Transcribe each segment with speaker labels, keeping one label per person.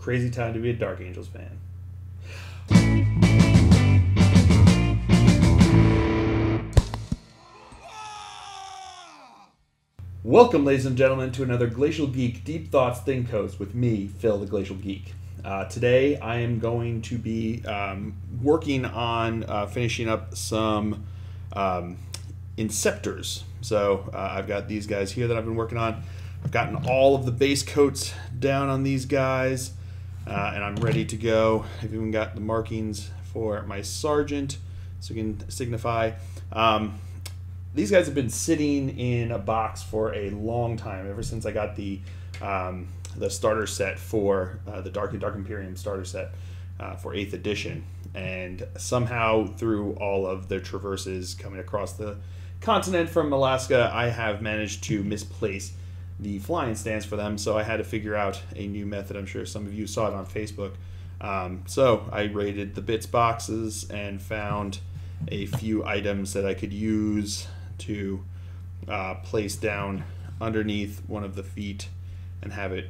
Speaker 1: crazy time to be a Dark Angels fan. Welcome, ladies and gentlemen, to another Glacial Geek Deep Thoughts Think Coast with me, Phil the Glacial Geek. Today I am going to be working on finishing up some Inceptors. So I've got these guys here that I've been working on. I've gotten all of the base coats down on these guys, and I'm ready to go. I've even got the markings for my sergeant, so you can signify. These guys have been sitting in a box for a long time, ever since I got the starter set for the Dark Imperium starter set for 8th edition. And somehow, through all of the traverses coming across the continent from Alaska, I have managed to misplace the flying stance for them, so I had to figure out a new method. I'm sure some of you saw it on Facebook. So I raided the bits boxes and found a few items that I could use to place down underneath one of the feet and have it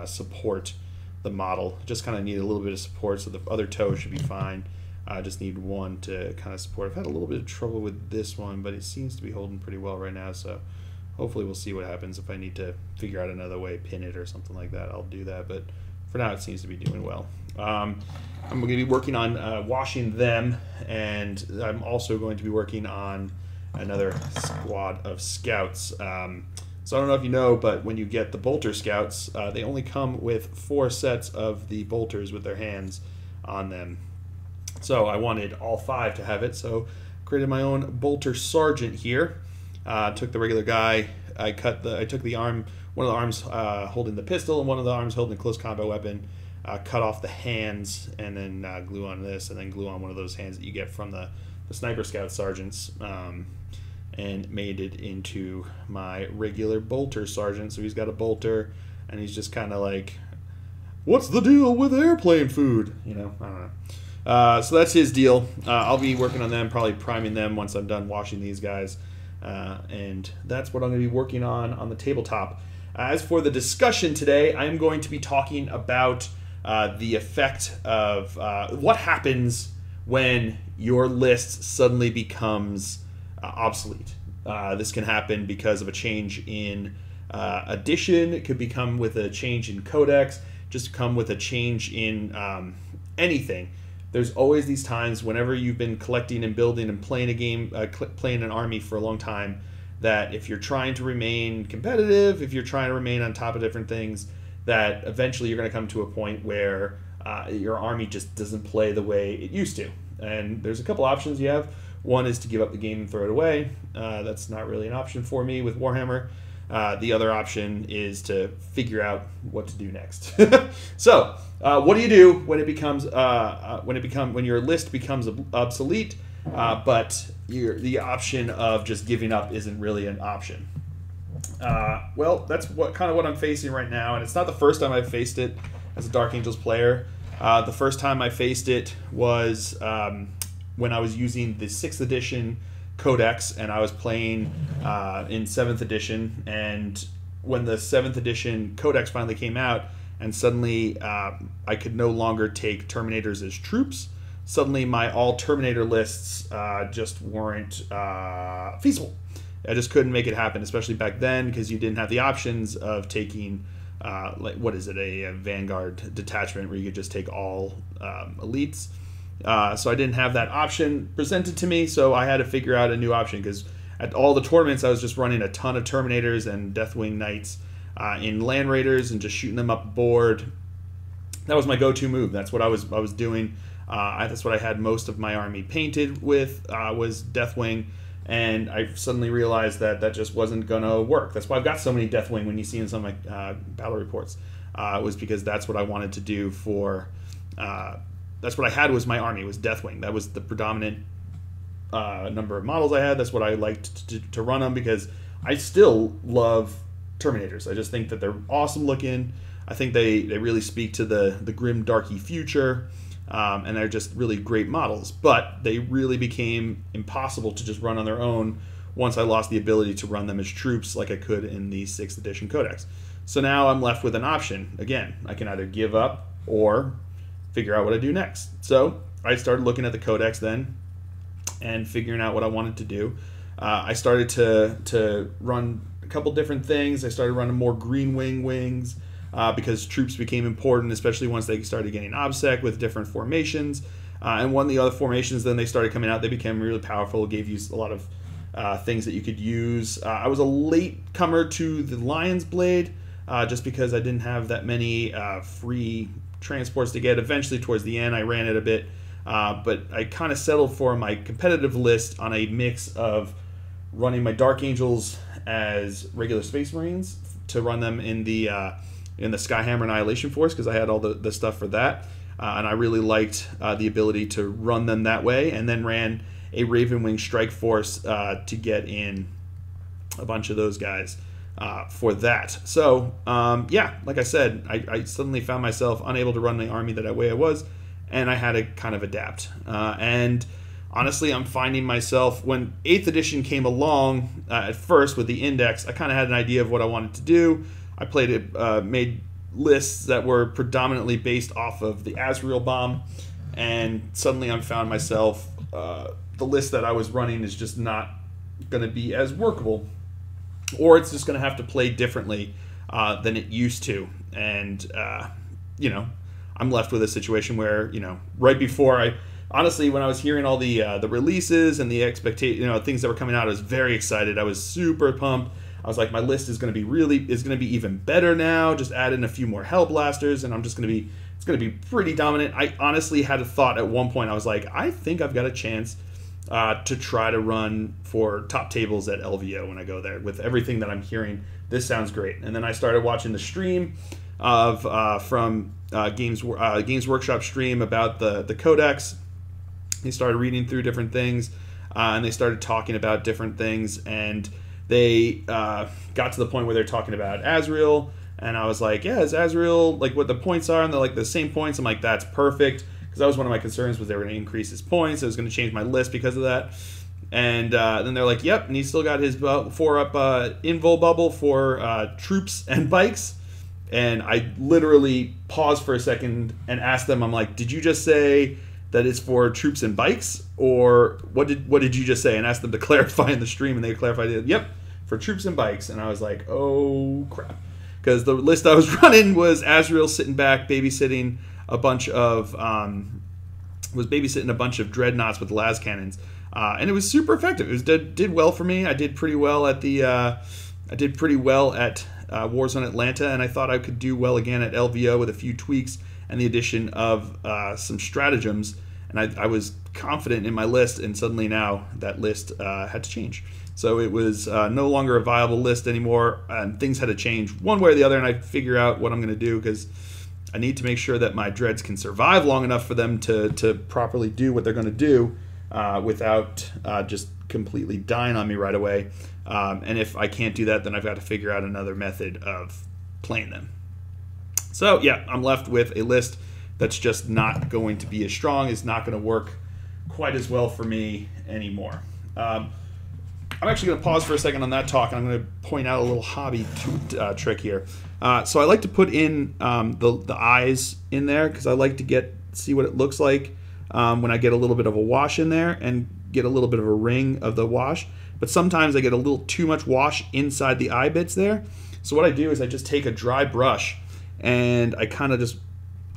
Speaker 1: support the model. Just kind of need a little bit of support, so the other toe should be fine. I just need one to kind of support. I've had a little bit of trouble with this one, but it seems to be holding pretty well right now, so hopefully we'll see what happens. If I need to figure out another way, pin it or something like that, I'll do that, but for now it seems to be doing well. I'm going to be working on washing them, and I'm also going to be working on another squad of scouts. So I don't know if you know, but when you get the bolter scouts, they only come with 4 sets of the bolters with their hands on them. So I wanted all 5 to have it, so created my own bolter sergeant here. Took the regular guy. I took the arm, one of the arms holding the pistol and one of the arms holding a close combat weapon. Cut off the hands and then glue on this, and then glue on one of those hands that you get from the sniper scout sergeants, and made it into my regular bolter sergeant. So he's got a bolter, and he's just kind of like, what's the deal with airplane food? You know, I don't know. So that's his deal. I'll be working on them, probably priming them once I'm done washing these guys. And that's what I'm going to be working on the tabletop. As for the discussion today, I'm going to be talking about the effect of what happens when your list suddenly becomes obsolete. This can happen because of a change in edition. It could become with a change in codex, just come with a change in anything. There's always these times whenever you've been collecting and building and playing a game, playing an army for a long time, that if you're trying to remain competitive, if you're trying to remain on top of different things, that eventually you're going to come to a point where your army just doesn't play the way it used to. And there's a couple options you have. One is to give up the game and throw it away. That's not really an option for me with Warhammer. The other option is to figure out what to do next. So, what do you do when it becomes when your list becomes obsolete, but the option of just giving up isn't really an option? Well, that's what I'm facing right now, and it's not the first time I've faced it as a Dark Angels player. The first time I faced it was when I was using the 6th edition codex, and I was playing in 7th edition, and when the 7th edition codex finally came out, and suddenly I could no longer take Terminators as troops, suddenly my all Terminator lists just weren't feasible. I just couldn't make it happen, especially back then, because you didn't have the options of taking like, what is it, a Vanguard detachment where you could just take all elites. So I didn't have that option presented to me, so I had to figure out a new option, because at all the tournaments I was just running a ton of Terminators and Deathwing Knights in Land Raiders and just shooting them up board. That was my go-to move. That's what I was doing. That's what I had most of my army painted with, was Deathwing, and I suddenly realized that that just wasn't gonna work. That's why I've got so many Deathwing when you see in some of my battle reports. Was because that's what I wanted to do for. That's what I had was my army, was Deathwing. That was the predominant number of models I had. That's what I liked to run them, because I still love Terminators. I just think that they're awesome looking. I think they really speak to the grim, darky future, and they're just really great models. But they really became impossible to just run on their own once I lost the ability to run them as troops like I could in the 6th edition codex. So now I'm left with an option. Again, I can either give up or figure out what I do next. So I started looking at the codex then and figuring out what I wanted to do. I started to run a couple different things. I started running more green wings because troops became important, especially once they started getting OBSEC with different formations. And one of the other formations, then they started coming out. They became really powerful, gave you a lot of things that you could use. I was a late comer to the Lion's Blade just because I didn't have that many free transports to get. Eventually, towards the end, I ran it a bit. But I kind of settled for my competitive list on a mix of running my Dark Angels as regular Space Marines to run them in the Skyhammer Annihilation Force because I had all the stuff for that, and I really liked the ability to run them that way, and then ran a Ravenwing Strike Force to get in a bunch of those guys for that. So yeah, like I said, I suddenly found myself unable to run the army that way I was, and I had to kind of adapt. And honestly, I'm finding myself, when 8th edition came along at first with the index, I kind of had an idea of what I wanted to do. I played it, made lists that were predominantly based off of the Azrael bomb, and suddenly I found myself, the list that I was running is just not going to be as workable, or it's just going to have to play differently than it used to. And, you know, I'm left with a situation where, you know, right before honestly, when I was hearing all the releases and the expectation, things that were coming out, I was very excited. I was super pumped. I was like, my list is going to be even better now. Just add in a few more Hellblasters, and it's going to be pretty dominant. I honestly had a thought at one point. I was like, I think I've got a chance to try to run for top tables at LVO when I go there. With everything that I'm hearing, this sounds great. And then I started watching the stream from Games Workshop stream about the Codex. They started reading through different things, and they started talking about different things, and they got to the point where they're talking about Azrael, and I was like, yeah, is Azrael, like, what the points are? And they're like the same points. I'm like, that's perfect, because that was one of my concerns, was they were going to increase his points. I was going to change my list because of that. And then they're like, yep, and he's still got his 4-up invul bubble for troops and bikes. And I literally paused for a second and asked them, I'm like, did you just say that it's for troops and bikes, or what did you just say? And asked them to clarify in the stream, and they clarified it. Yep, for troops and bikes. And I was like, oh crap, because the list I was running was Azrael sitting back babysitting a bunch of dreadnoughts with las cannons, and it was super effective. It did well for me. I did pretty well at Warzone Atlanta, and I thought I could do well again at LVO with a few tweaks and the addition of some stratagems, and I was confident in my list, and suddenly now that list had to change. So it was no longer a viable list anymore, and things had to change one way or the other, and I figure out what I'm going to do, because I need to make sure that my dreads can survive long enough for them to properly do what they're going to do without just completely dying on me right away. And if I can't do that, then I've got to figure out another method of playing them. So yeah, I'm left with a list that's just not going to be as strong, is not going to work quite as well for me anymore. I'm actually going to pause for a second on that talk, and I'm going to point out a little hobby trick here. So I like to put in the eyes in there, because I like to see what it looks like when I get a little bit of a wash in there and get a little bit of a ring of the wash. But sometimes I get a little too much wash inside the eye bits there. So what I do is I just take a dry brush, and I kind of just,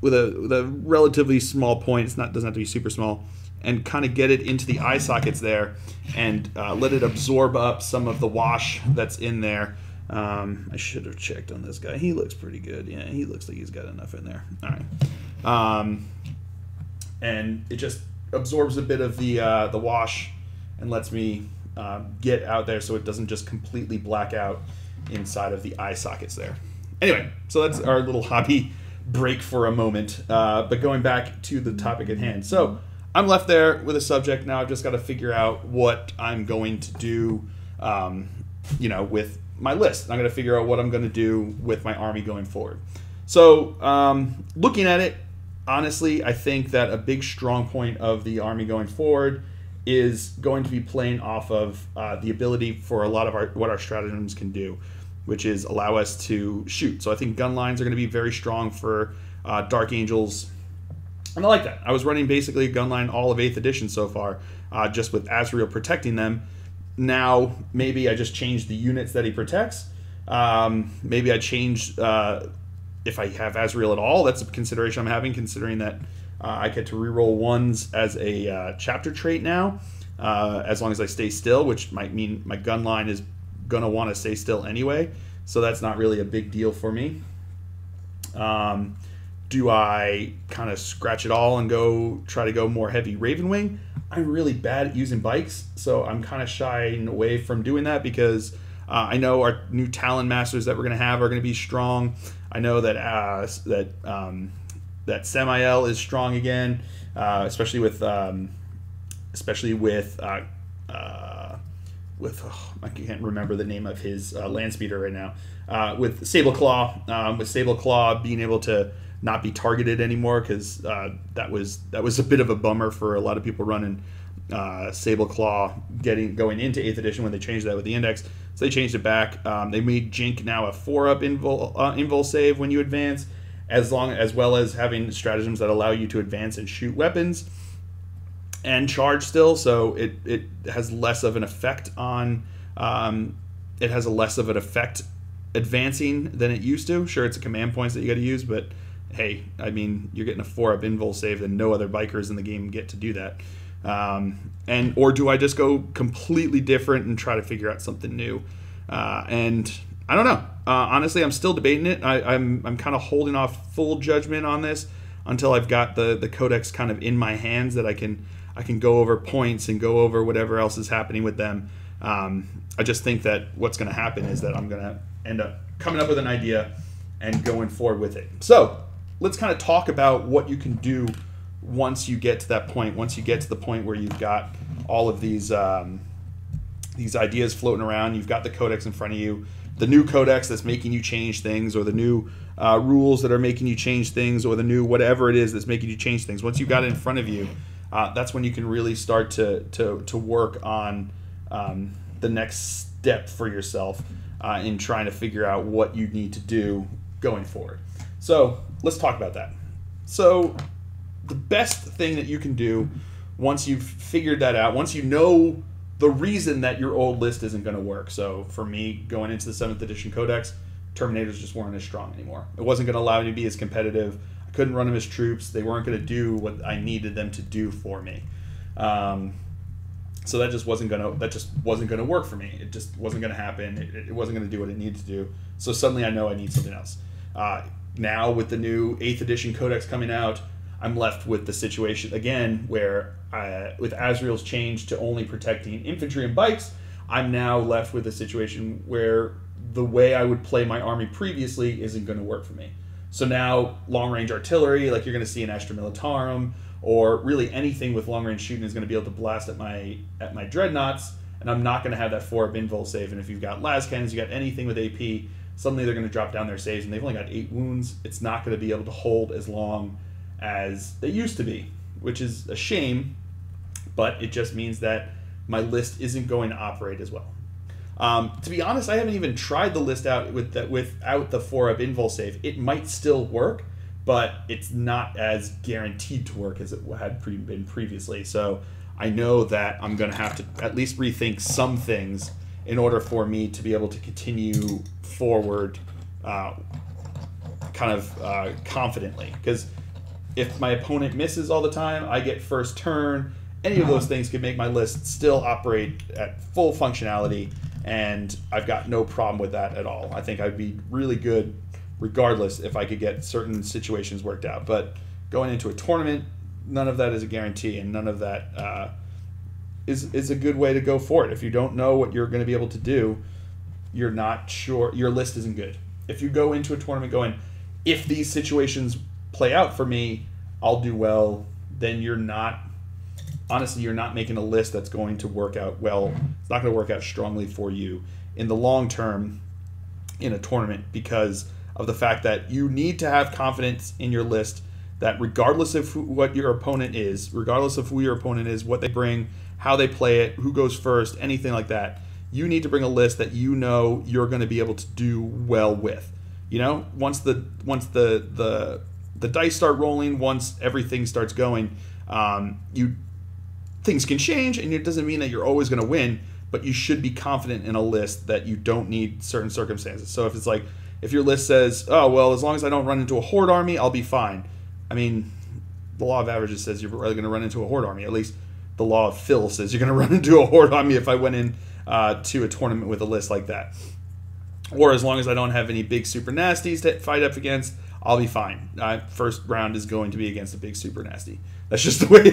Speaker 1: with a relatively small point, doesn't have to be super small, and kind of get it into the eye sockets there, and let it absorb up some of the wash that's in there. I should have checked on this guy. He looks pretty good. Yeah, he looks like he's got enough in there. All right. And it just absorbs a bit of the wash and lets me get out there, so it doesn't just completely black out inside of the eye sockets there. Anyway, so that's our little hobby break for a moment. But going back to the topic at hand. So I'm left there with a subject. Now I've just got to figure out what I'm going to do, with my list. I'm going to figure out what I'm going to do with my army going forward. So looking at it, honestly, I think that a big strong point of the army going forward is going to be playing off of the ability for a lot of what our stratagems can do, which is allow us to shoot. So I think gun lines are going to be very strong for Dark Angels. And I like that. I was running basically a gunline all of 8th edition so far, just with Azrael protecting them. Now, maybe I just change the units that he protects. Maybe I change, if I have Azrael at all. That's a consideration I'm having, considering that I get to reroll 1s as a chapter trait now, as long as I stay still, which might mean my gun line is going to want to stay still anyway. So that's not really a big deal for me. Do I kind of scratch it all and try to go more heavy Raven Wing? I'm really bad at using bikes, so I'm kind of shying away from doing that because I know our new Talon Masters that we're going to have are going to be strong. I know that that Samael is strong again, especially with I can't remember the name of his land speeder right now. With Sableclaw being able to not be targeted anymore, because that was a bit of a bummer for a lot of people running Sableclaw going into 8th edition when they changed that with the index. So they changed it back. They made Jink now a 4-up invul save when you advance, as well as having stratagems that allow you to advance and shoot weapons and charge still. So it has less of an effect on advancing than it used to. Sure, it's a command points that you got to use, but hey, I mean, you're getting a 4-up invul save, and no other bikers in the game get to do that. Or do I just go completely different and try to figure out something new? And I don't know. Honestly, I'm still debating it. I'm kind of holding off full judgment on this until I've got the codex kind of in my hands, that I can go over points and go over whatever else is happening with them. I just think that what's going to happen is that I'm going to end up coming up with an idea and going forward with it. So let's kind of talk about what you can do once you get to that point. Once you get to the point where you've got all of these ideas floating around, you've got the codex in front of you, the new codex that's making you change things, or the new rules that are making you change things, or the new whatever it is that's making you change things. Once you've got it in front of you, that's when you can really start to work on the next step for yourself in trying to figure out what you need to do going forward. So let's talk about that. So the best thing that you can do once you've figured that out, once you know the reason that your old list isn't going to work. So for me, going into the 7th edition codex, Terminators just weren't as strong anymore. It wasn't going to allow me to be as competitive. I couldn't run them as troops. They weren't going to do what I needed them to do for me. So that just wasn't going to work for me. It just wasn't going to happen. It wasn't going to do what it needed to do. So suddenly I know I need something else. Now with the new 8th edition codex coming out, I'm left with the situation again where with Azrael's change to only protecting infantry and bikes, I'm now left with a situation where the way I would play my army previously isn't going to work for me. So now long-range artillery, like you're going to see in Astra Militarum, or really anything with long-range shooting, is going to be able to blast at my dreadnoughts, and I'm not going to have that 4-up invul save. And if you've got las cannons, you got anything with AP, suddenly they're going to drop down their saves, and they've only got 8 wounds. It's not going to be able to hold as long as they used to be, which is a shame, but it just means that my list isn't going to operate as well. To be honest, I haven't even tried the list out without the 4-up invul save. It might still work, but it's not as guaranteed to work as it had been previously. So I know that I'm going to have to at least rethink some things in order for me to be able to continue forward confidently. Because if my opponent misses all the time, I get first turn. Any of those things could make my list still operate at full functionality, and I've got no problem with that at all. I think I'd be really good regardless if I could get certain situations worked out. But going into a tournament, none of that is a guarantee, and none of that is a good way to go for it. If you don't know what you're going to be able to do, you're not sure, your list isn't good. If you go into a tournament going, if these situations play out for me, I'll do well, then you're not making a list that's going to work out well. It's not going to work out strongly for you in the long term in a tournament, because of the fact that you need to have confidence in your list that regardless of what your opponent is, regardless of who your opponent is, what they bring, how they play it, who goes first, anything like that, you need to bring a list that you know you're going to be able to do well with. You know, once the the dice start rolling, once everything starts going, things can change, and it doesn't mean that you're always going to win, but you should be confident in a list that you don't need certain circumstances. So if it's like, if your list says, oh, well, as long as I don't run into a horde army, I'll be fine. I mean, the law of averages says you're really going to run into a horde army. At least the law of Phil says you're going to run into a horde army if I went in to a tournament with a list like that. Or as long as I don't have any big super nasties to fight up against, I'll be fine. First round is going to be against a big super nasty. That's just the way.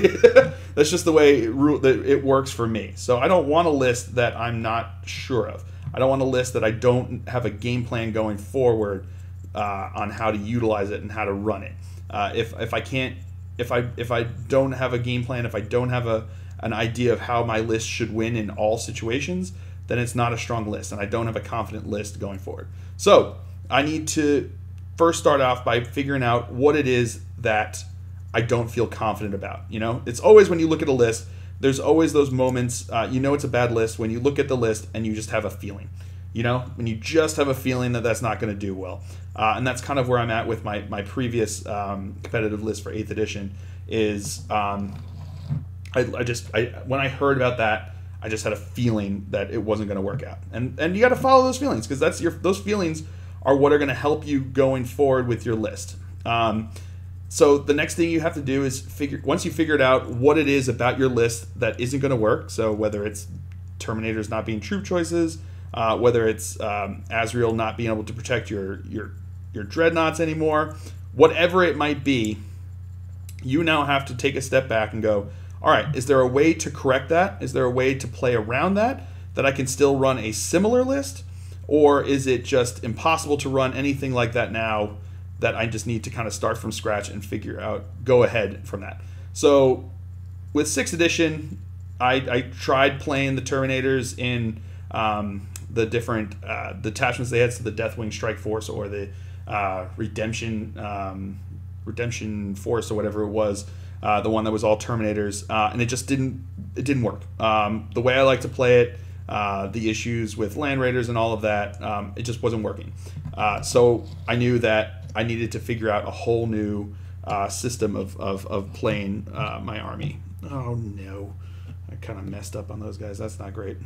Speaker 1: That's just the way it works for me. So I don't want a list that I'm not sure of. I don't want a list that I don't have a game plan going forward on how to utilize it and how to run it. If I don't have a game plan, if I don't have an idea of how my list should win in all situations, then it's not a strong list, and I don't have a confident list going forward. So I need to first start off by figuring out what it is that I don't feel confident about. You know, it's always when you look at a list, there's always those moments, you know it's a bad list when you look at the list and you just have a feeling. You know, when you just have a feeling that that's not going to do well. And that's kind of where I'm at with my previous competitive list for 8th edition is when I heard about that, I just had a feeling that it wasn't going to work out. And you got to follow those feelings, because those feelings are what are going to help you going forward with your list. So the next thing you have to do is once you figured out what it is about your list that isn't going to work, so whether it's Terminators not being troop choices, whether it's Azrael not being able to protect your dreadnoughts anymore, whatever it might be, you now have to take a step back and go, all right, is there a way to correct that? Is there a way to play around that I can still run a similar list? Or is it just impossible to run anything like that now that I just need to kind of start from scratch and go ahead from that? So with 6th edition, I tried playing the Terminators in the different detachments they had, so the Deathwing Strike Force or the Redemption Force or whatever it was, the one that was all Terminators, and it just didn't work. The way I like to play it, the issues with Land Raiders and all of that, it just wasn't working. So I knew that I needed to figure out a whole new system of playing my army. Oh no, I kind of messed up on those guys. That's not great.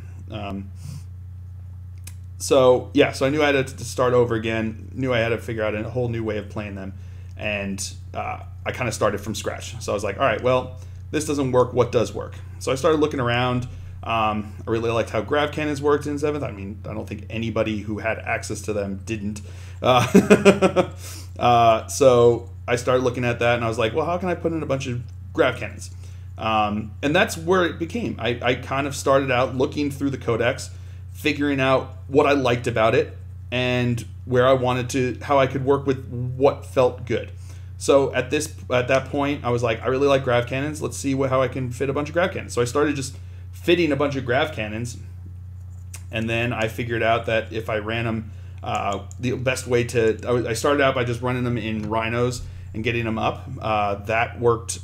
Speaker 1: So I knew I had to start over again. Knew I had to figure out a whole new way of playing them, and I kind of started from scratch. So I was like, all right, well, this doesn't work. What does work? So I started looking around. I really liked how grav cannons worked in 7th. I mean, I don't think anybody who had access to them didn't. So I started looking at that, and I was like, well, how can I put in a bunch of grav cannons? And that's where it became. I kind of started out looking through the codex, figuring out what I liked about it, and where I wanted to, how I could work with what felt good. So at that point, I was like, I really like grav cannons. Let's see how I can fit a bunch of grav cannons. So I started just fitting a bunch of grav cannons, and then I figured out that if I ran them, the best way I started out by just running them in rhinos and getting them up. That worked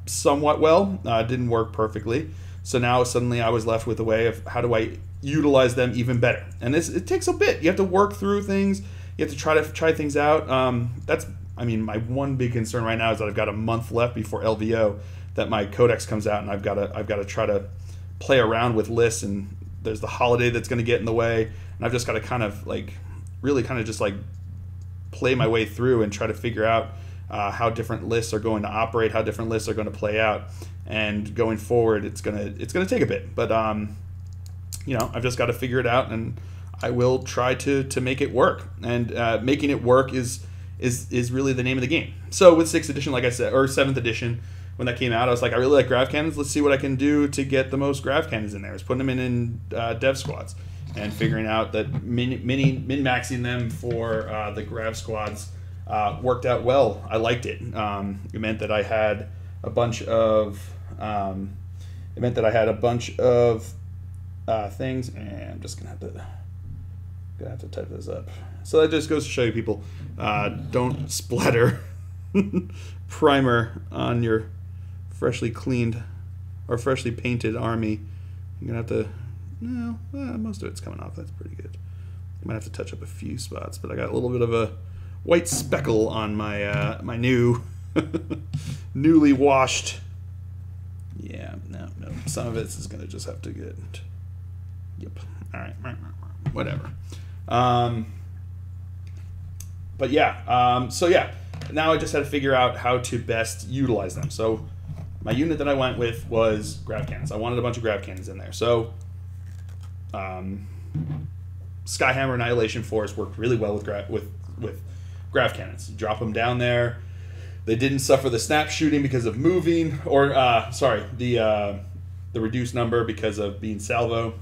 Speaker 1: somewhat well. Didn't work perfectly. So now suddenly I was left with a way of how do I utilize them even better. And it takes a bit. You have to work through things. You have to try things out. My one big concern right now is that I've got a month left before LVO, that my codex comes out, and I've got to try to play around with lists, and there's the holiday that's going to get in the way, and I've just got to kind of really play my way through and try to figure out how different lists are going to operate, how different lists are going to play out, and going forward, it's gonna take a bit, but I've just got to figure it out, and I will try to make it work, and making it work is really the name of the game. So with 6th edition, like I said, or 7th edition, when that came out, I was like, I really like grav cannons. Let's see what I can do to get the most grav cannons in there. I was putting them in dev squads and figuring out that min-maxing them for the grav squads worked out well. I liked it. It meant that I had a bunch of things, and I'm just gonna have to type this up. So that just goes to show you, people, don't splatter primer on your freshly cleaned or freshly painted army. You're gonna have to, most of it's coming off. That's pretty good. I might have to touch up a few spots, but I got a little bit of a white speckle on my my new newly washed. Yeah, no. Some of it is going to just have to get. Yep. All right. Whatever. But yeah. So yeah. Now I just had to figure out how to best utilize them. So my unit that I went with was grav cannons. I wanted a bunch of grav cannons in there. So Skyhammer Annihilation Force worked really well with grav cannons. You drop them down there. They didn't suffer the snap shooting because of moving, or the reduced number because of being salvo,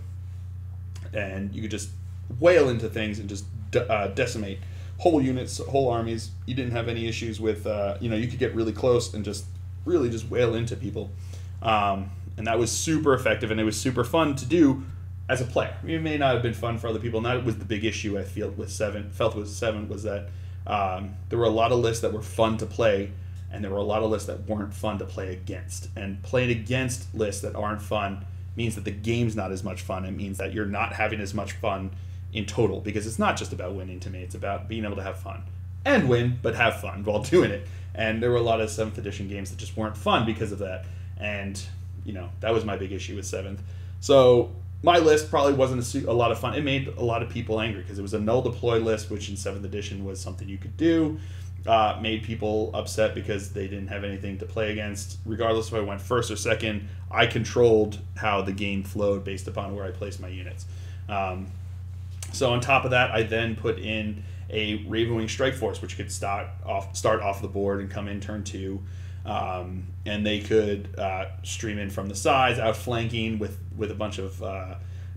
Speaker 1: and you could just wail into things and just decimate whole units, whole armies. You didn't have any issues with, you could get really close and just really just wail into people, and that was super effective, and it was super fun to do as a player. It may not have been fun for other people, and that was the big issue I felt with 7 was that there were a lot of lists that were fun to play, and there were a lot of lists that weren't fun to play against. And playing against lists that aren't fun means that the game's not as much fun. It means that you're not having as much fun in total, because it's not just about winning to me. It's about being able to have fun. And win, but have fun while doing it. And there were a lot of 7th edition games that just weren't fun because of that. And, that was my big issue with 7th. So my list probably wasn't a lot of fun. It made a lot of people angry because it was a null deploy list, which in 7th edition was something you could do. Made people upset because they didn't have anything to play against. Regardless if I went first or second, I controlled how the game flowed based upon where I placed my units. So on top of that, I then put in a Ravenwing Strike Force, which could start off the board and come in turn 2. And they could stream in from the sides, outflanking with a bunch of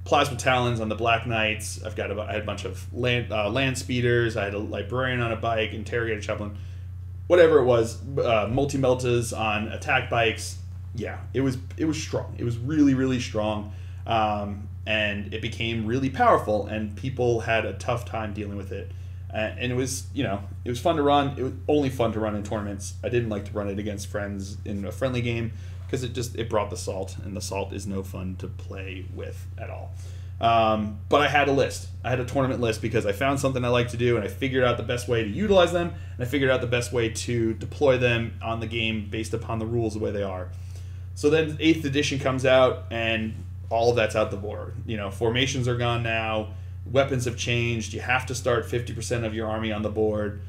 Speaker 1: Plasma Talons on the Black Knights. I had a bunch of land speeders. I had a Librarian on a bike, Interrogator Chaplain, whatever it was. Multi-Meltas on attack bikes. Yeah, it was strong. It was really, really strong, and it became really powerful. And people had a tough time dealing with it. And it was fun to run. It was only fun to run in tournaments. I didn't like to run it against friends in a friendly game because it brought the salt, and the salt is no fun to play with at all. But I had a list. I had a tournament list because I found something I like to do, and I figured out the best way to utilize them, and I figured out the best way to deploy them on the game based upon the rules the way they are. So then 8th edition comes out, and all of that's out the board. Formations are gone now. Weapons have changed. You have to start 50% of your army on the board.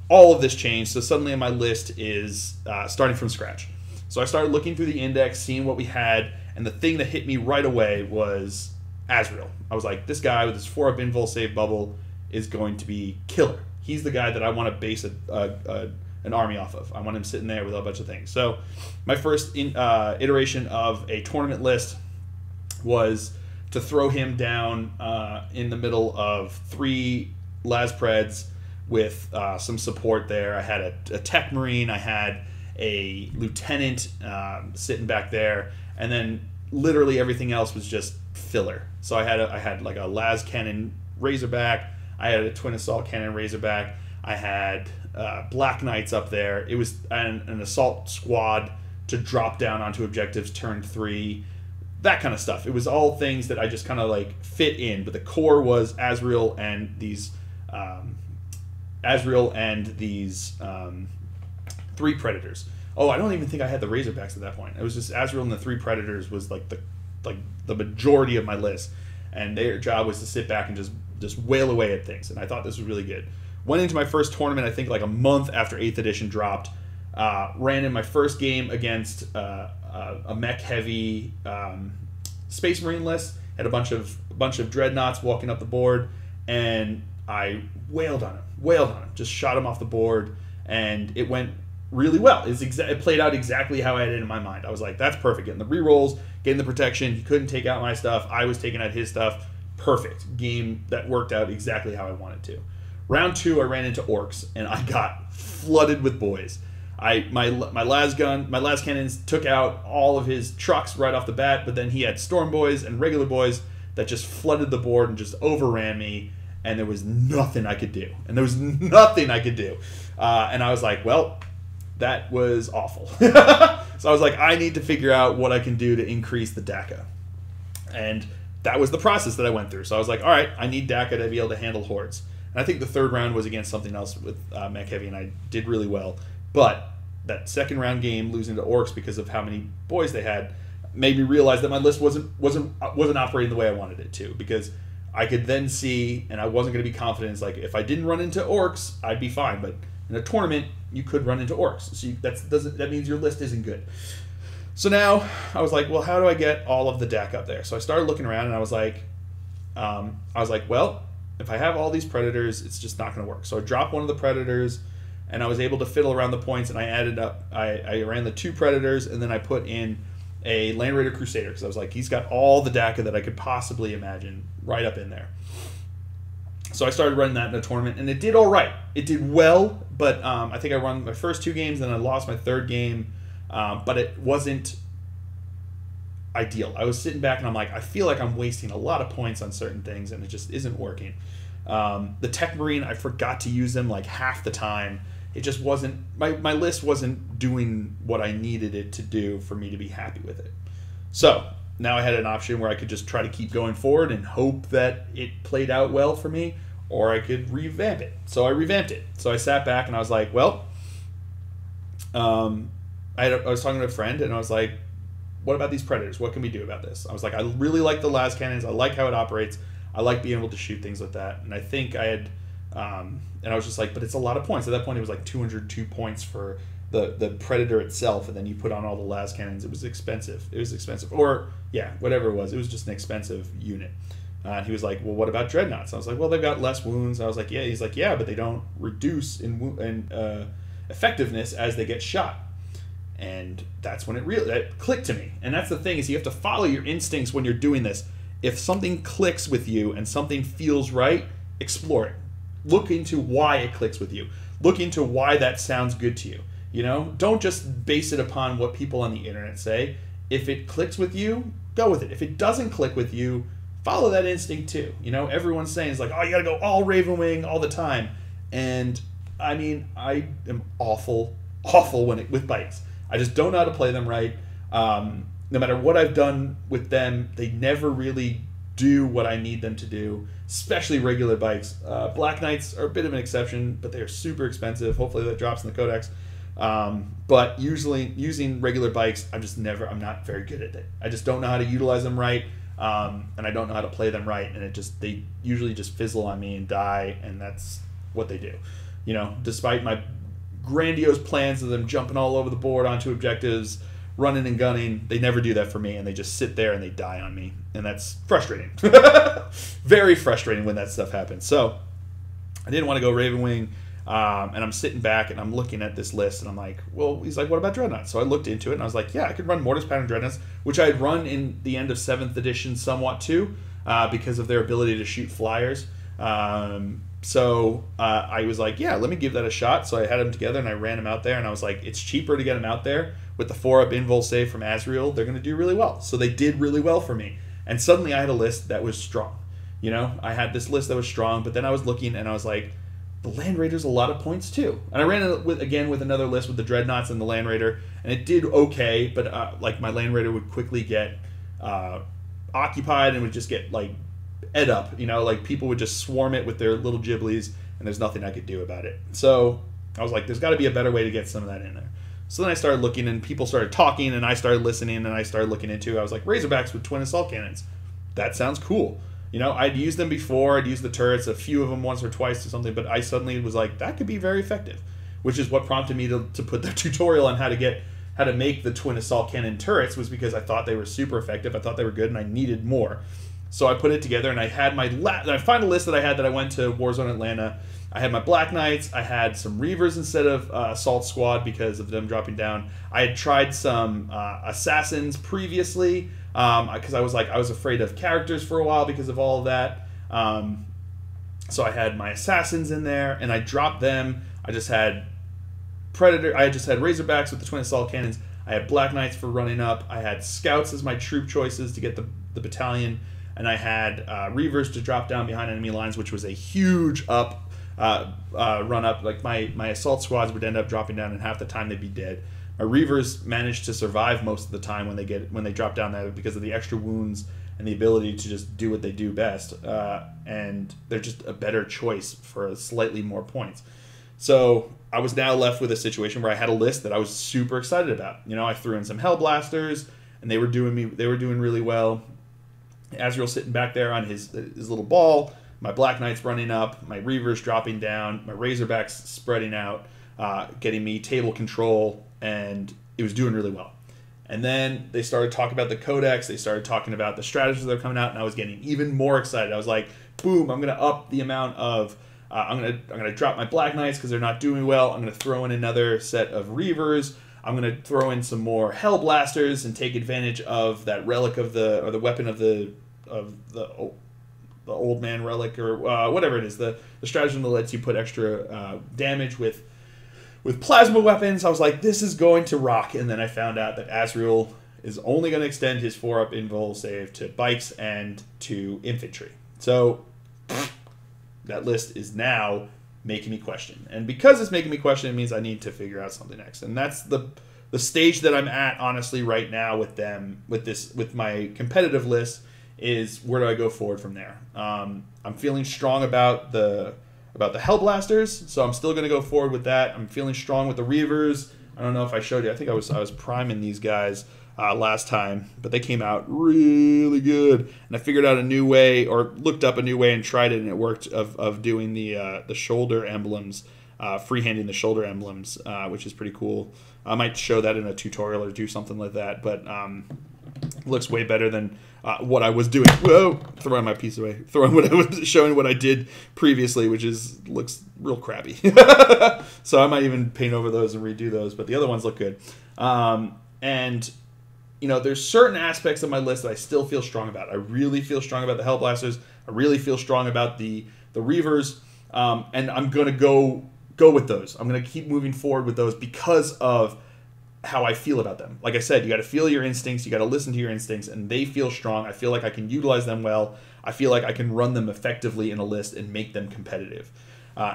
Speaker 1: All of this changed. So suddenly my list is starting from scratch. So I started looking through the index, seeing what we had, and the thing that hit me right away was Azrael. I was like, this guy with his 4-up invul save bubble is going to be killer. He's the guy that I want to base an army off of. I want him sitting there with a bunch of things. So my first iteration of a tournament list was to throw him down in the middle of 3 Laspreds with some support there. I had a Tech Marine, I had a Lieutenant sitting back there, and then literally everything else was just filler. So I had like a Las Cannon Razorback, I had a Twin Assault Cannon Razorback, I had Black Knights up there. It was an Assault Squad to drop down onto objectives turn 3. That kind of stuff. It was all things that I just kind of fit in, but the core was Azrael and these 3 Predators. Oh, I don't even think I had the Razorbacks at that point. It was just Azrael and the 3 Predators was the majority of my list, and their job was to sit back and just wail away at things. And I thought this was really good. Went into my first tournament, I think a month after 8th edition dropped. Ran in my first game against a mech heavy Space Marine list. Had a bunch of dreadnoughts walking up the board, and I wailed on him, just shot him off the board, and it went really well. It played out exactly how I had it in my mind. I was like, that's perfect. Getting the rerolls, getting the protection. He couldn't take out my stuff. I was taking out his stuff. Perfect game that worked out exactly how I wanted to. Round 2, I ran into orcs, and I got flooded with boys. My las cannons took out all of his trucks right off the bat, but then he had storm boys and regular boys that just flooded the board and just overran me, and there was nothing I could do. And I was like, well, that was awful. So I was like, I need to figure out what I can do to increase the DACA. And that was the process that I went through. So I was like, all right, I need DACA to be able to handle hordes. And I think the third round was against something else with Mech Heavy, and I did really well. But that second round game, losing to Orcs because of how many boys they had, made me realize that my list wasn't operating the way I wanted it to, because I could then see, and I wasn't going to be confident. It's like, if I didn't run into Orcs, I'd be fine. But in a tournament, you could run into Orcs, so that means your list isn't good. So now I was like, well, how do I get all of the deck up there? So I started looking around, and I was like, well, if I have all these Predators, it's just not going to work. So I dropped one of the Predators, and I was able to fiddle around the points, and I ran the 2 Predators, and then I put in a Land Raider Crusader, because I was like, he's got all the DACA that I could possibly imagine right up in there. So I started running that in a tournament, and it did all right. It did well, but I think I won my first 2 games, and I lost my 3rd game, but it wasn't ideal. I was sitting back, and I'm like, I feel like I'm wasting a lot of points on certain things, and it just isn't working. The Tech Marine, I forgot to use them like half the time. It just wasn't, my list wasn't doing what I needed it to do for me to be happy with it. So now I had an option where I could just try to keep going forward and hope that it played out well for me, or I could revamp it. So I revamped it. So I sat back and I was like, well, I was talking to a friend, and I was like, what about these Predators? What can we do about this? I was like, I really like the las cannons. I like how it operates. I like being able to shoot things with that. And I think I had, and I was just like, but it's a lot of points. At that point, it was like 202 points for the Predator itself, and then you put on all the las cannons. It was expensive. It was expensive. Or, yeah, whatever it was. It was just an expensive unit. And he was like, well, what about Dreadnoughts? I was like, well, they've got less wounds. I was like, yeah. He's like, yeah, but they don't reduce in effectiveness as they get shot. And that's when that clicked to me. And that's the thing, is you have to follow your instincts when you're doing this. If something clicks with you and something feels right, explore it. Look into why it clicks with you. Look into why that sounds good to you. You know, don't just base it upon what people on the internet say. If it clicks with you, go with it. If it doesn't click with you, follow that instinct too. You know, everyone's saying it's like, oh, you gotta go all Ravenwing all the time. And I mean, I am awful with bikes. I just don't know how to play them right. No matter what I've done with them, they never really do what I need them to do, especially regular bikes. Black Knights are a bit of an exception, but they are super expensive. Hopefully that drops in the codex. But usually using regular bikes, I'm not very good at it. I just don't know how to utilize them right, and I don't know how to play them right, and they usually just fizzle on me and die, and that's what they do. You know, despite my grandiose plans of them jumping all over the board onto objectives, running and gunning, they never do that for me, and they just sit there and they die on me, and that's frustrating. Very frustrating when that stuff happens. So I didn't want to go Ravenwing, and I'm sitting back and I'm looking at this list, and I'm like, well, he's like, what about Dreadnoughts? So I looked into it, and I was like, yeah, I could run Mortis Pattern Dreadnoughts, which I had run in the end of 7th edition somewhat too, because of their ability to shoot flyers. So I was like, yeah, let me give that a shot. So I had them together, and I ran them out there, and I was like, it's cheaper to get them out there. With the 4-up invul save from Azrael, they're going to do really well. So they did really well for me. And suddenly I had a list that was strong. You know, I had this list that was strong, but then I was looking, and I was like, the Land Raider's a lot of points too. And I ran it again with another list with the Dreadnoughts and the Land Raider, and it did okay, but like my Land Raider would quickly get occupied and would just get like ed up, you know, like people would just swarm it with their little Ghiblies, and there's nothing I could do about it. So I was like, there's got to be a better way to get some of that in there. So then I started looking, and people started talking, and I started listening, and I started looking into, I was like, Razorbacks with twin assault cannons. That sounds cool. You know, I'd used them before, I'd used the turrets, a few of them once or twice or something, but I suddenly was like, that could be very effective, which is what prompted me to put the tutorial on how to make the twin assault cannon turrets, was because I thought they were super effective, I thought they were good, and I needed more. So I put it together, and I had my final list that I went to Warzone Atlanta. I had my Black Knights, I had some Reavers instead of Assault Squad because of them dropping down. I had tried some Assassins previously, because I was afraid of characters for a while because of all of that. So I had my Assassins in there, and I dropped them. I just had Razorbacks with the twin assault cannons. I had Black Knights for running up. I had Scouts as my troop choices to get the battalion, and I had Reavers to drop down behind enemy lines, which was a huge run up. Like my assault squads would end up dropping down, and half the time they'd be dead. My Reavers managed to survive most of the time when they drop down there because of the extra wounds and the ability to just do what they do best. And they're just a better choice for slightly more points. So I was now left with a situation where I had a list that I was super excited about. You know, I threw in some Hellblasters, and they were doing really well. Azrael sitting back there on his little ball, my Black Knights running up, my Reavers dropping down, my Razorbacks spreading out, getting me table control, and it was doing really well. And then they started talking about the codex, they started talking about the strategies that are coming out, and I was getting even more excited. I was like, boom, I'm going to up the amount of, I'm gonna drop my Black Knights because they're not doing well. I'm going to throw in another set of Reavers. I'm going to throw in some more Hellblasters and take advantage of that relic of the, or the weapon of the old man relic, or whatever it is, the stratagem that lets you put extra damage with plasma weapons. I was like, this is going to rock. And then I found out that Azrael is only going to extend his 4-up invul save to bikes and to infantry. So that list is now making me question. And because it's making me question, it means I need to figure out something next. And that's the stage that I'm at, honestly, right now with them, with my competitive list, is where do I go forward from there? I'm feeling strong about the Hellblasters, so I'm still going to go forward with that. I'm feeling strong with the Reavers. I don't know if I showed you. I think I was priming these guys last time, but they came out really good. And I figured out a new way, or looked up a new way and tried it, and it worked, of doing the shoulder emblems, freehanding the shoulder emblems, which is pretty cool. I might show that in a tutorial or do something like that, but it looks way better than what I was doing. Whoa! Throwing my piece away. Throwing what I was showing, what I did previously, which looks real crappy. So I might even paint over those and redo those, but the other ones look good. And you know, there's certain aspects of my list that I still feel strong about. I really feel strong about the Hellblasters. I really feel strong about the Reavers, and I'm gonna go with those. I'm gonna keep moving forward with those because of how I feel about them. Like I said, you got to feel your instincts, you got to listen to your instincts, and they feel strong. I feel like I can utilize them well. I feel like I can run them effectively in a list and make them competitive.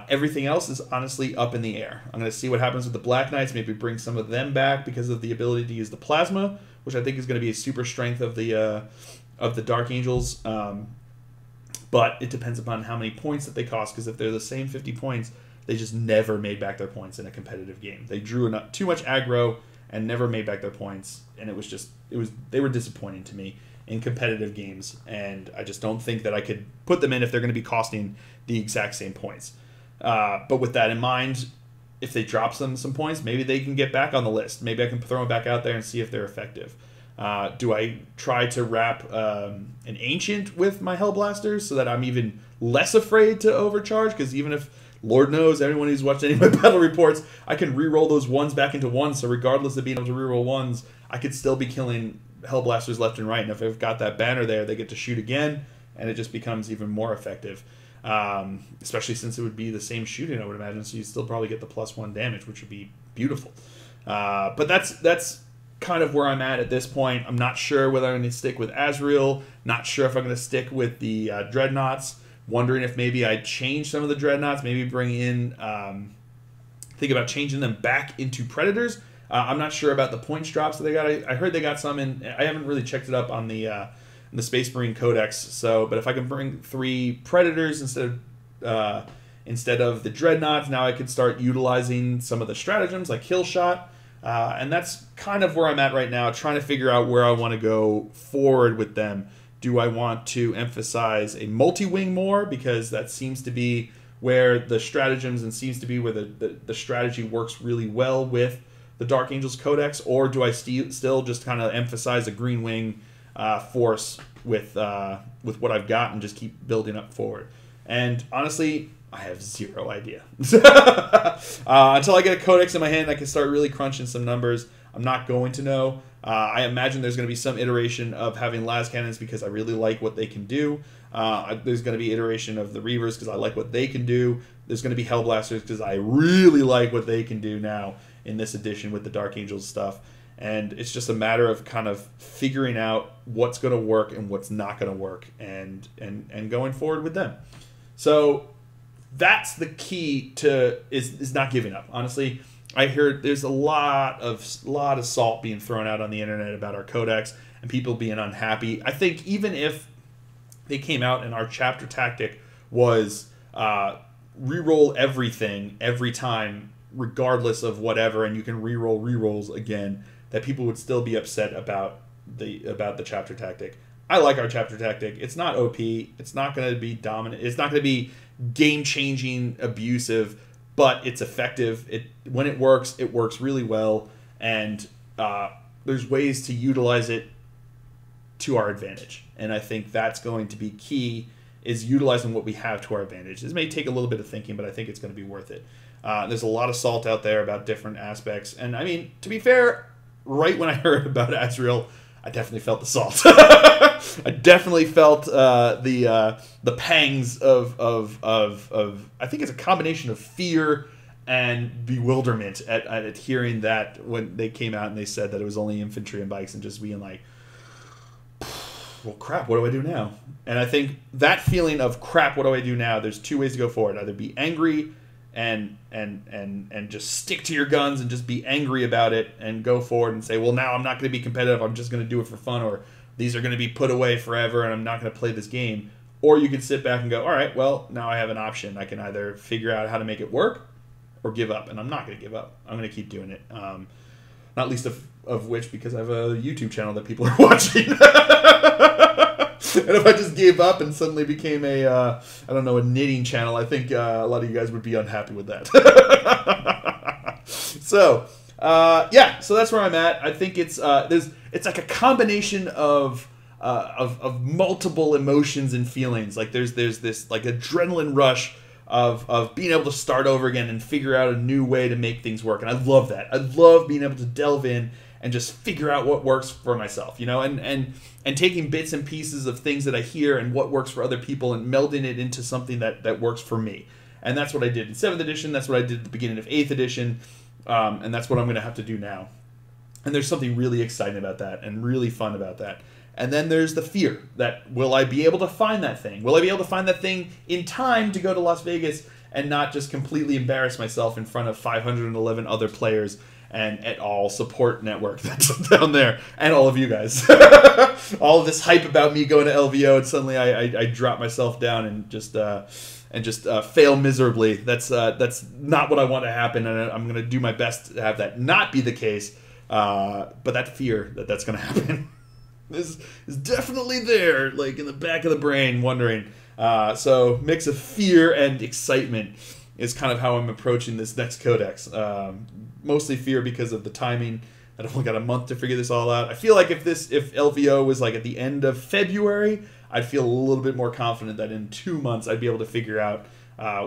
Speaker 1: Everything else is honestly up in the air. I'm going to see what happens with the Black Knights, maybe bring some of them back because of the ability to use the plasma, which I think is going to be a super strength of the Dark Angels. But it depends upon how many points that they cost, because if they're the same 50 points, they just never made back their points in a competitive game. They drew too much aggro and never made back their points, and they were disappointing to me in competitive games, and I just don't think that I could put them in if they're going to be costing the exact same points. But with that in mind, if they drop some points, maybe they can get back on the list. Maybe I can throw them back out there and see if they're effective. Do I try to wrap an Ancient with my Hellblasters so that I'm even less afraid to overcharge? Because even if, Lord knows, everyone who's watched any of my battle reports, I can re-roll those ones back into ones, so regardless of being able to re-roll ones, I could still be killing Hellblasters left and right, and if I've got that banner there, they get to shoot again, and it just becomes even more effective. Especially since it would be the same shooting, I would imagine, so you still probably get the +1 damage, which would be beautiful. But that's kind of where I'm at this point. I'm not sure whether I'm going to stick with Azrael, not sure if I'm going to stick with the Dreadnoughts, wondering if maybe I change some of the Dreadnoughts, maybe bring in, think about changing them back into Predators. I'm not sure about the points drops that they got. I heard they got some in, I haven't really checked it up on the Space Marine Codex, so, but if I can bring 3 Predators instead of the Dreadnoughts, now I can start utilizing some of the stratagems like Kill Shot, and that's kind of where I'm at right now, trying to figure out where I want to go forward with them. Do I want to emphasize a multi-wing more, because that seems to be where the stratagems and seems to be where the strategy works really well with the Dark Angels Codex, or do I still just kind of emphasize a green wing force with what I've got and just keep building up forward? And honestly, I have zero idea. Until I get a Codex in my hand, I can start really crunching some numbers. I'm not going to know. I imagine there's going to be some iteration of having las cannons because I really like what they can do. There's going to be iteration of the Reavers because I like what they can do. There's going to be Hellblasters because I really like what they can do now in this edition with the Dark Angels stuff. And it's just a matter of kind of figuring out what's going to work and what's not going to work, and going forward with them. So that's the key to is not giving up. Honestly, I heard there's a lot of salt being thrown out on the internet about our codex, and people being unhappy. I think even if they came out and our chapter tactic was reroll everything every time, regardless of whatever, and you can reroll rerolls again, that people would still be upset about the chapter tactic. I like our chapter tactic. It's not OP. It's not going to be dominant. It's not going to be game-changing, abusive, but it's effective. When it works really well, and there's ways to utilize it to our advantage. And I think that's going to be key, is utilizing what we have to our advantage. This may take a little bit of thinking, but I think it's going to be worth it. There's a lot of salt out there about different aspects. And, I mean, to be fair, right when I heard about Azrael, I definitely felt the salt. I definitely felt the pangs of I think it's a combination of fear and bewilderment at hearing that when they came out and they said that it was only infantry and bikes, and just being like, well, crap, what do I do now? And I think that feeling of crap, what do I do now? There's two ways to go forward. Either be angry and just stick to your guns and just be angry about it and go forward and say, well, now I'm not going to be competitive. I'm just going to do it for fun, or these are going to be put away forever and I'm not going to play this game. Or you can sit back and go, all right, well, now I have an option. I can either figure out how to make it work or give up. And I'm not going to give up. I'm going to keep doing it. Not least of which because I have a YouTube channel that people are watching. And if I just gave up and suddenly became a knitting channel, I think a lot of you guys would be unhappy with that. So that's where I'm at. I think it's like a combination of multiple emotions and feelings. Like there's this like adrenaline rush of being able to start over again and figure out a new way to make things work. And I love that. I love being able to delve in and just figure out what works for myself, and taking bits and pieces of things that I hear and what works for other people and melding it into something that works for me. And that's what I did in 7th edition. That's what I did at the beginning of 8th edition. And that's what I'm going to have to do now. And there's something really exciting about that and really fun about that. And then there's the fear that, will I be able to find that thing? Will I be able to find that thing in time to go to Las Vegas and not just completely embarrass myself in front of 511 other players and et al. Support network that's down there, and all of you guys. All of this hype about me going to LVO, and suddenly I drop myself down and just fail miserably. That's not what I want to happen, and I'm going to do my best to have that not be the case. But that fear that's going to happen is definitely there, like in the back of the brain, wondering. So mix of fear and excitement is kind of how I'm approaching this next codex. Mostly fear because of the timing. I've only got a month to figure this all out. I feel like if LVO was like at the end of February, I'd feel a little bit more confident that in 2 months I'd be able to figure out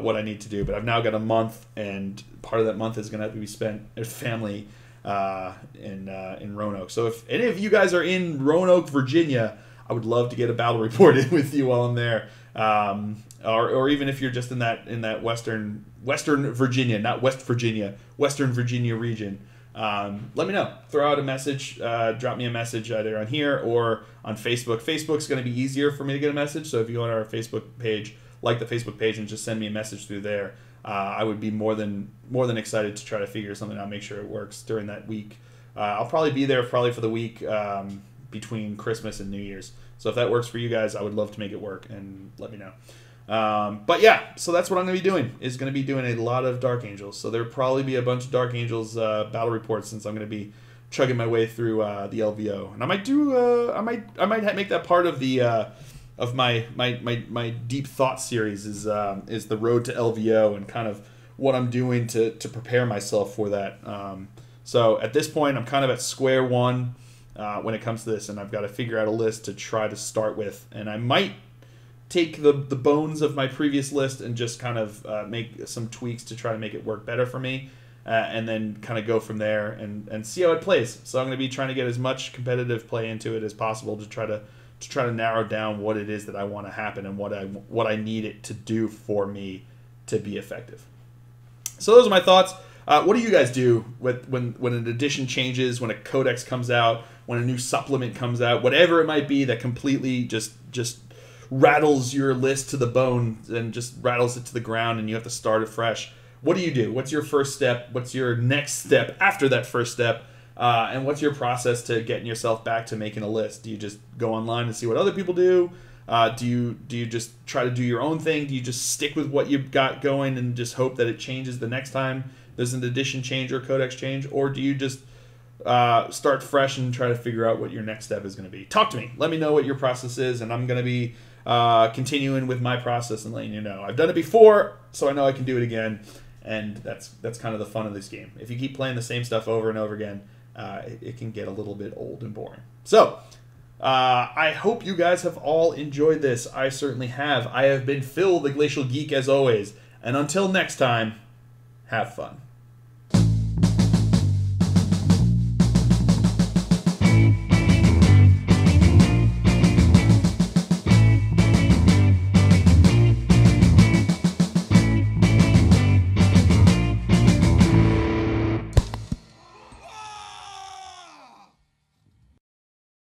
Speaker 1: what I need to do. But I've now got a month, and part of that month is going to have to be spent with family in Roanoke. So if any of you guys are in Roanoke, Virginia, I would love to get a battle report in with you while I'm there. Or even if you're just in that Western Virginia, not West Virginia, Western Virginia region, let me know. Throw out a message, drop me a message either on here or on Facebook. Facebook's going to be easier for me to get a message, so if you go on our Facebook page, like the Facebook page, and just send me a message through there, I would be more than excited to try to figure something out, make sure it works during that week. I'll probably be there for the week between Christmas and New Year's. So if that works for you guys, I would love to make it work, and let me know. But yeah, so that's what I'm going to be doing, is going to be doing a lot of Dark Angels. So there'll probably be a bunch of Dark Angels battle reports, since I'm going to be chugging my way through the LVO. And I might do, I might make that part of the of my deep thought series is the road to LVO, and kind of what I'm doing to prepare myself for that. So at this point, I'm kind of at square one when it comes to this, and I've got to figure out a list to try to start with. And I might take the bones of my previous list and just kind of make some tweaks to try to make it work better for me, and then kind of go from there and see how it plays. So I'm going to be trying to get as much competitive play into it as possible to try to narrow down what it is that I want to happen and what I need it to do for me to be effective. So those are my thoughts. What do you guys do when an edition changes, when a codex comes out, when a new supplement comes out, whatever it might be that completely just rattles your list to the bone and just rattles it to the ground, and you have to start afresh? What do you do? What's your first step? What's your next step after that first step? And what's your process to getting yourself back to making a list? Do you just go online and see what other people do? Do you just try to do your own thing? Do you just stick with what you've got going and just hope that it changes the next time there's an edition change or codex change? Or do you just start fresh and try to figure out what your next step is going to be? Talk to me. Let me know what your process is, and I'm going to be continuing with my process and letting you know. I've done it before, so I know I can do it again, and that's kind of the fun of this game. If you keep playing the same stuff over and over again, it can get a little bit old and boring. So, I hope you guys have all enjoyed this. I certainly have. I have been Phil, the Glacial Geek, as always. And until next time, have fun.